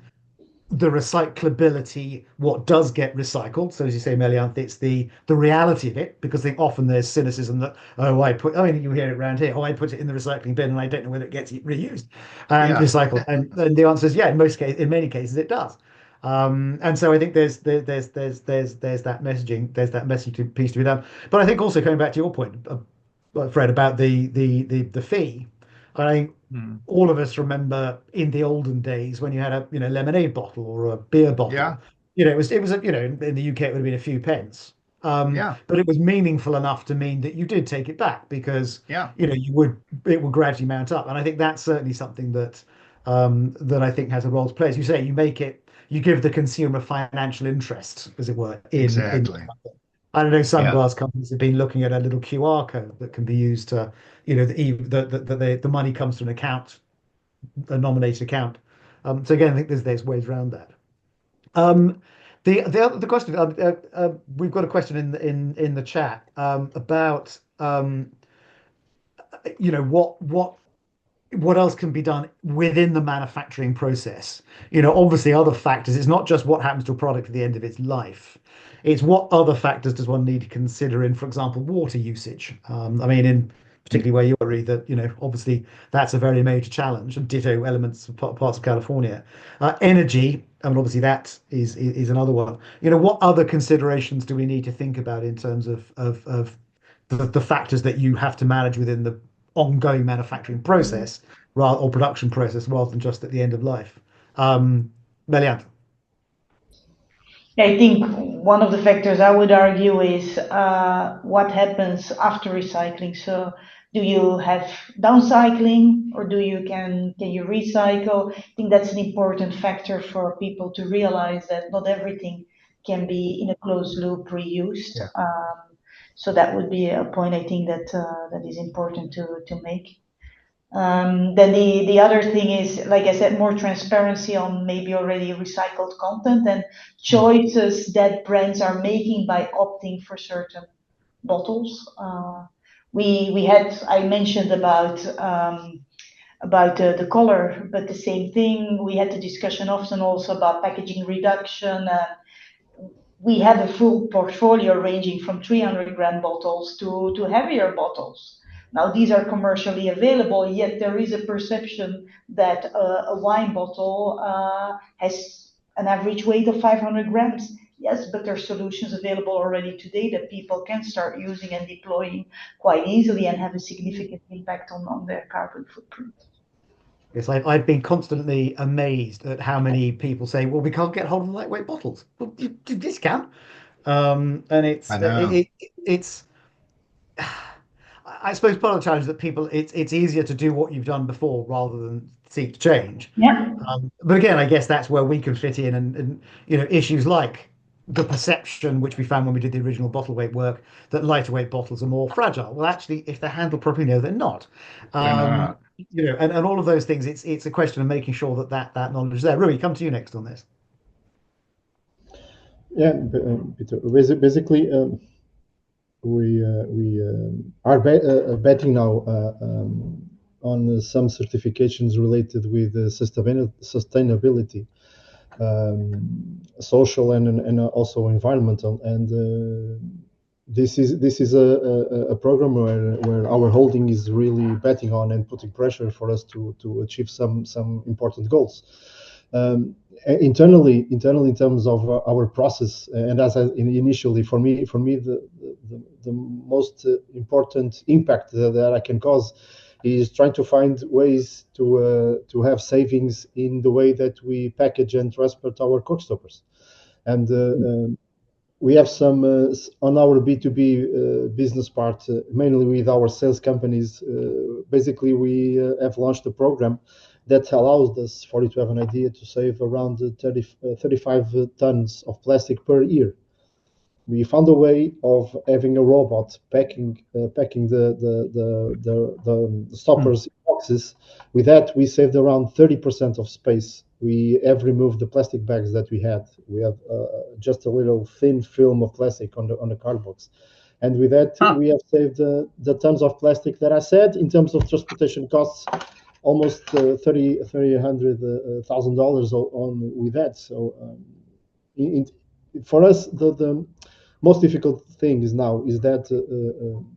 the recyclability, what does get recycled. So as you say, Melianth, it's the reality of it, because I think often there's cynicism that, I mean, you hear it around here, I put it in the recycling bin and I don't know whether it gets reused and Yeah. recycled. And the answer is yeah, in many cases it does. And so I think there's that messaging, there's that messaging piece to be done. But I think also coming back to your point, Fred, about the fee, I think Mm. all of us remember in the olden days when you had a lemonade bottle or a beer bottle. Yeah. It was in the UK it would have been a few pence. Yeah. But it was meaningful enough to mean that you did take it back, because Yeah. it would gradually mount up. And I think that's certainly something that I think has a role to play. As you say, you give the consumer financial interest, as it were, in. Exactly. I don't know, some Yeah. glass companies have been looking at a little QR code that can be used to, the money comes to an account, a nominated account. So again, I think there's ways around that. The question, we've got a question in the chat about what else can be done within the manufacturing process. Obviously other factors. It's not just what happens to a product at the end of its life. It's what other factors does one need to consider in, for example, water usage. I mean, in particularly where you are, that obviously that's a very major challenge, and ditto elements of parts of California. Energy, I mean, obviously that is another one. What other considerations do we need to think about in terms of the factors that you have to manage within the ongoing manufacturing process, or production process, rather than just at the end of life? Meliant. I think one of the factors I would argue is what happens after recycling. So, do you have downcycling, or can you recycle? I think that's an important factor for people to realize, that not everything can be in a closed loop reused. Yeah. So that would be a point I think that is important to make. Then the other thing is, like I said, more transparency on maybe already recycled content, and choices that brands are making by opting for certain bottles. I mentioned about the color, but the same thing. We had the discussion often also about packaging reduction. We have a full portfolio ranging from 300-gram bottles to heavier bottles. Now, these are commercially available, yet there is a perception that a wine bottle has an average weight of 500 grams. Yes, but there are solutions available already today that people can start using and deploying quite easily and have a significant impact on their carbon footprint. Yes, I've been constantly amazed at how many people say, "Well, we can't get hold of lightweight bottles." Well, you just can, and I know. it's. I suppose part of the challenge is that it's easier to do what you've done before rather than seek to change. Yeah. But again, I guess that's where we can fit in, and issues like the perception, which we found when we did the original bottle weight work, that lighter weight bottles are more fragile. Well, actually, if they're handled properly, no, they're not. They're not. And all of those things. It's a question of making sure that knowledge is there. Rui, come to you next on this. Yeah, Peter. Basically, we are betting now on some certifications related with sustainability, social and also environmental, and this is a program where our holding is really betting on and putting pressure for us to achieve some important goals. Internally in terms of our process, and as initially for me the most important impact that I can cause is trying to find ways to have savings in the way that we package and transport our cork stoppers. And we have some on our B2B business part, mainly with our sales companies. Basically, we have launched a program that allows us, for you to have an idea, to save around 35 tons of plastic per year. we found a way of having a robot packing the stoppers in boxes. With that, we saved around 30% of space. We have removed the plastic bags that we had. We have just a little thin film of plastic on the card box. And with that, we have saved the tons of plastic that I said. In terms of transportation costs, almost $300,000 on with that. So for us, the most difficult thing is now is that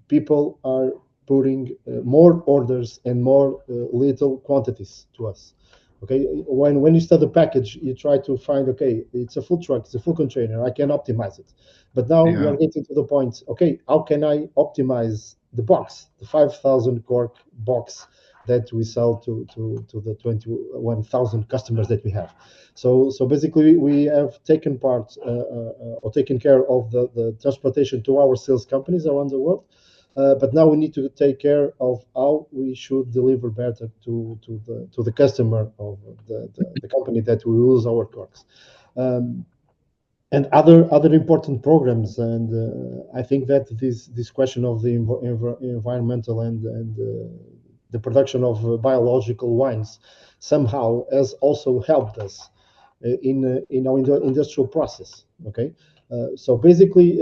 people are putting more orders and more little quantities to us. Okay, when you start the package, you try to find, okay, it's a full truck, it's a full container, I can optimize it. But now we are getting to the point, okay, how can I optimize the box, the 5,000 cork box that we sell to the 21,000 customers that we have. So basically, we have taken part or taken care of the transportation to our sales companies around the world. But now we need to take care of how we should deliver better to the customer of the company that we use our corks. And other important programs, and I think that this question of the environmental and the production of biological wines somehow has also helped us in our industrial process. Okay, so basically.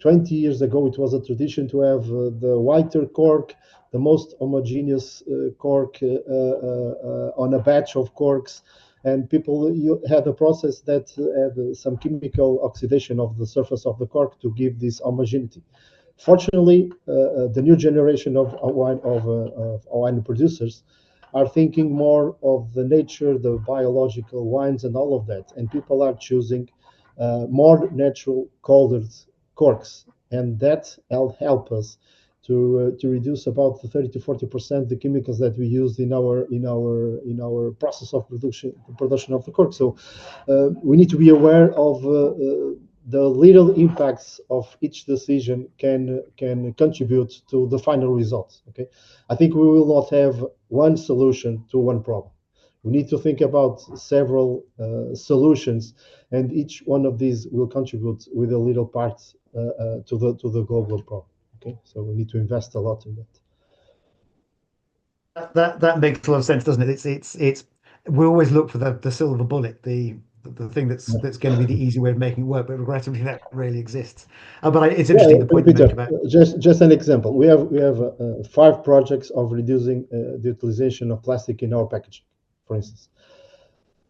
20 years ago, it was a tradition to have the whiter cork, the most homogeneous cork on a batch of corks. And people had a process that had some chemical oxidation of the surface of the cork to give this homogeneity. Fortunately, the new generation of wine producers are thinking more of the nature, the biological wines and all of that. And people are choosing more natural colored corks, and that help us to reduce about 30 to 40% the chemicals that we use in our process of production of the cork. So we need to be aware of the little impacts of each decision can contribute to the final results. Okay, I think we will not have one solution to one problem. We need to think about several solutions, and each one of these will contribute with a little part to the global problem. Okay, so we need to invest a lot in that. That makes a lot of sense, doesn't it? It's we always look for the silver bullet, the thing that's going to be the easy way of making it work, but regrettably that really exists. But it's interesting the point Peter, you make about just an example. We have 5 projects of reducing the utilization of plastic in our packaging, for instance.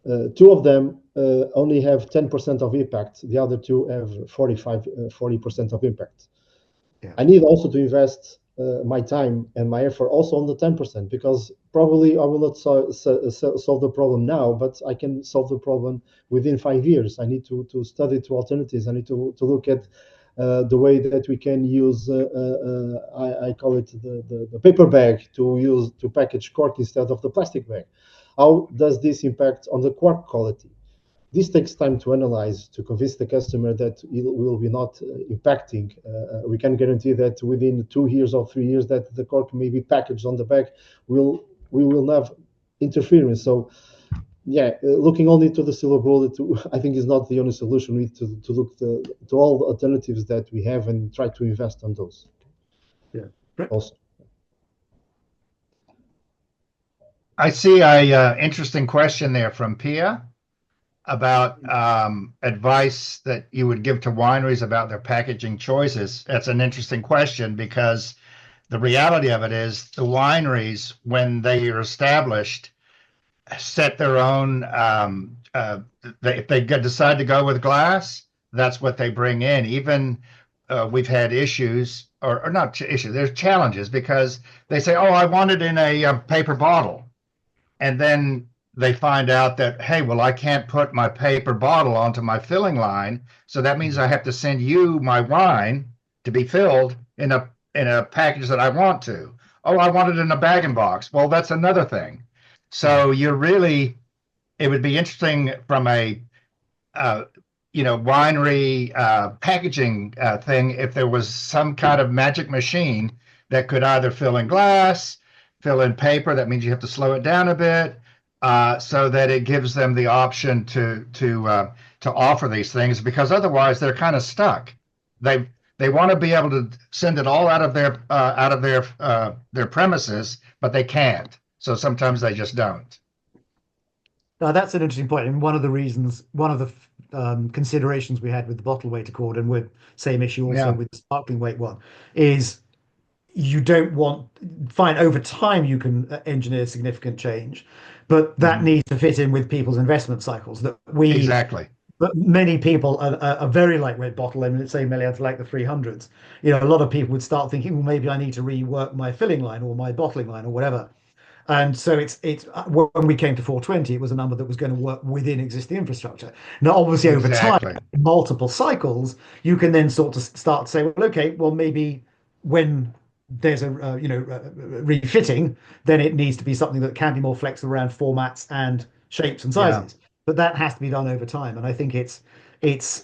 2 of them only have 10% of impact. The other 2 have 40% of impact. Yeah. I need also to invest my time and my effort also on the 10%, because probably I will not solve the problem now, but I can solve the problem within 5 years. I need to study 2 alternatives. I need to look at the way that we can use, I call it the paper bag to package cork instead of the plastic bag. How does this impact on the cork quality? This takes time to analyze, to convince the customer that it will be not impacting. We can guarantee that within 2 years or 3 years that the cork may be packaged on the bag, we will have interference. So yeah, looking only to the silver bullet, I think is not the only solution. We need to look to all the alternatives that we have and try to invest on those. Yeah. Also. I see a interesting question there from Pia about advice that you would give to wineries about their packaging choices. That's an interesting question, because the reality of it is the wineries, when they are established, set their own, if they decide to go with glass, that's what they bring in. Even we've had issues, or not issues, there's challenges, because they say, oh, I want it in a paper bottle. And then they find out that, hey, well, I can't put my paper bottle onto my filling line, so that means I have to send you my wine to be filled in a package that I want to. Oh, I want it in a bag-and-box. Well, that's another thing. So it would be interesting from a winery packaging thing if there was some kind of magic machine that could either fill in glass, fill in paper. That means you have to slow it down a bit. so that it gives them the option to offer these things, because otherwise they're kind of stuck. They want to be able to send it all out of their premises, but they can't. So sometimes they just don't. Now, that's an interesting point. And one of the reasons, one of the considerations we had with the bottle weight accord, and with same issue also Yeah. with the sparkling weight one, is you don't want, fine, over time you can engineer significant change, but that Mhm. needs to fit in with people's investment cycles. That we, Exactly. but many people, a very lightweight bottle, I mean, let's say Melianta like the 300s, a lot of people would start thinking, well, maybe I need to rework my filling line or my bottling line or whatever. And so it's when we came to 420, it was a number that was going to work within existing infrastructure. Now, obviously, over time, Exactly. multiple cycles, you can then sort of start to say, well, okay, well, maybe when there's a refitting, then it needs to be something that can be more flexible around formats and shapes and Yeah. sizes. But that has to be done over time. And I think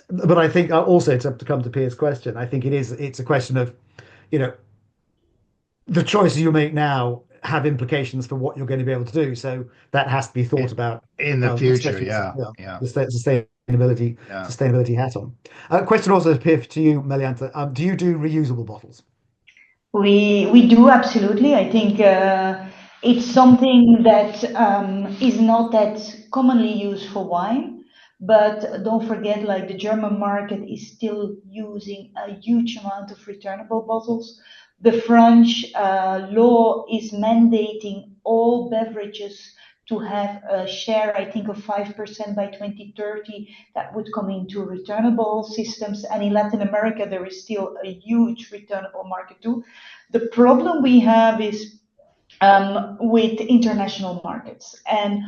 but I think also to come to Pierre's question, I think it's a question of, you know, the choices you make now have implications for what you're going to be able to do. So that has to be thought In, about, in the future, especially yeah, yeah, the sustainability yeah. sustainability hat on. Question also appears to you, Melianta. Do you do reusable bottles? We do absolutely. I think it's something that is not that commonly used for wine, but don't forget, like the German market is still using a huge amount of returnable bottles. The French law is mandating all beverages to have a share, I think, of 5% by 2030 that would come into returnable systems. And in Latin America, there is still a huge returnable market too. The problem we have is with international markets. And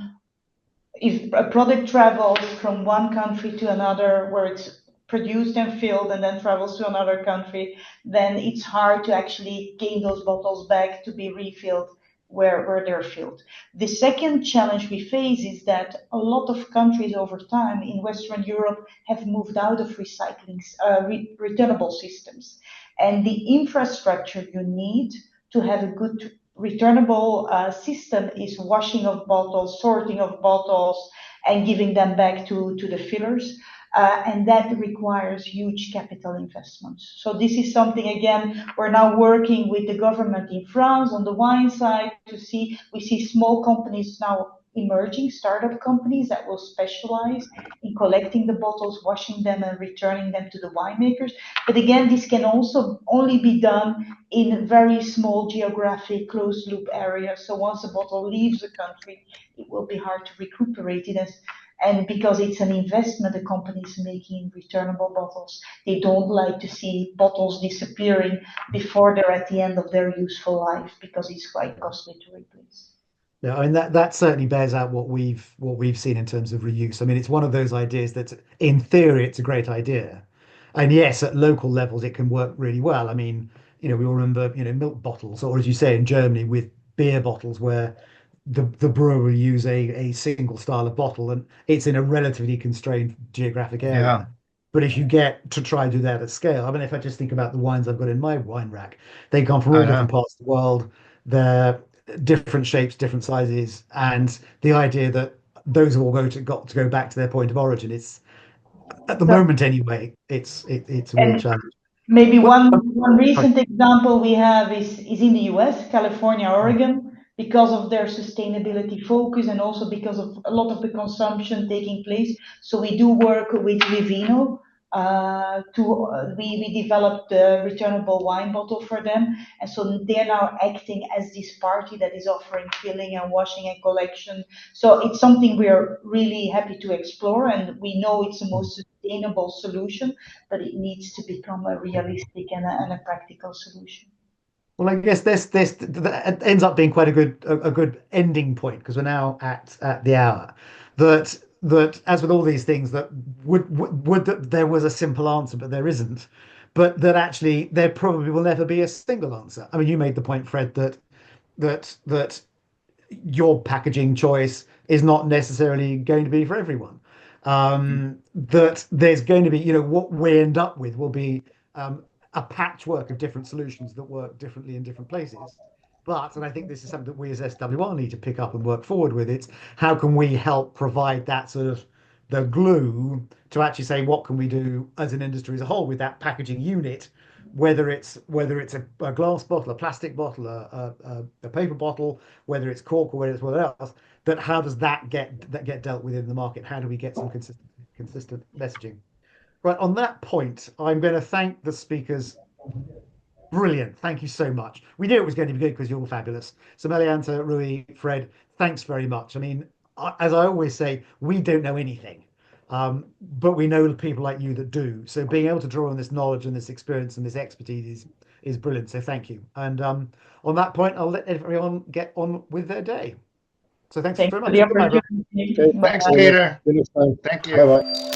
if a product travels from one country to another where it's produced and filled and then travels to another country, then it's hard to actually gain those bottles back to be refilled where they're filled. The second challenge we face is that a lot of countries over time in Western Europe have moved out of recycling, returnable systems. And the infrastructure you need to have a good returnable system is washing of bottles, sorting of bottles, and giving them back to the fillers. And that requires huge capital investments. So this is something, again, we're now working with the government in France on the wine side to see, we see small companies now emerging, startup companies that will specialize in collecting the bottles, washing them and returning them to the winemakers. But again, this can also only be done in very small geographic closed loop areas. So once a bottle leaves a country, it will be hard to recuperate it. And because it's an investment the company is making in returnable bottles, they don't like to see bottles disappearing before they're at the end of their useful life because it's quite costly to replace. Yeah, I mean that certainly bears out what we've seen in terms of reuse. I mean, it's one of those ideas that, in theory, it's a great idea, and yes, at local levels it can work really well. I mean, we all remember, milk bottles, or as you say in Germany with beer bottles, where the brewer will use a single style of bottle, and it's in a relatively constrained geographic Yeah, area. But if you get to try and do that at scale, I mean, if I just think about the wines I've got in my wine rack, they come from all I different know. parts of the world. They're different shapes, different sizes, and the idea that those have all got to go back to their point of origin. It's at the So, moment anyway. It's a real and challenge. maybe Well, one sorry. recent example we have is in the US, California, Oregon, because of their sustainability focus and also because of a lot of the consumption taking place. So we do work with Vivino we developed the returnable wine bottle for them, and so they're now acting as this party that is offering filling and washing and collection. So it's something we are really happy to explore, and we know it's the most sustainable solution, but it needs to become a realistic and a practical solution. Well, I guess this that ends up being quite a good ending point, because we're now at the hour. That as with all these things, that would that there was a simple answer, but there isn't. But that actually there probably will never be a single answer. I mean, you made the point, Fred, that your packaging choice is not necessarily going to be for everyone. That there's going to be, what we end up with will be a patchwork of different solutions that work differently in different places. But, and I think this is something that we as SWR need to pick up and work forward with, it's how can we help provide that sort of the glue to actually say what can we do as an industry as a whole with that packaging unit, whether it's a glass bottle, a plastic bottle, a paper bottle, whether it's cork or whether it's whatever else, that how does that get dealt with in the market? How do we get some consistent messaging? Right, on that point, I'm going to thank the speakers. Brilliant. Thank you so much. We knew it was going to be good because you're all fabulous. So Melianta, Rui, Fred, thanks very much. I mean, as I always say, we don't know anything, but we know people like you that do. So being able to draw on this knowledge and this experience and this expertise is brilliant. So thank you. And on that point, I'll let everyone get on with their day. So thanks Thanks very for much. the Goodbye, everyone. opportunity. Okay. Thanks, Bye. Peter. See you next time. Thank you. Bye bye.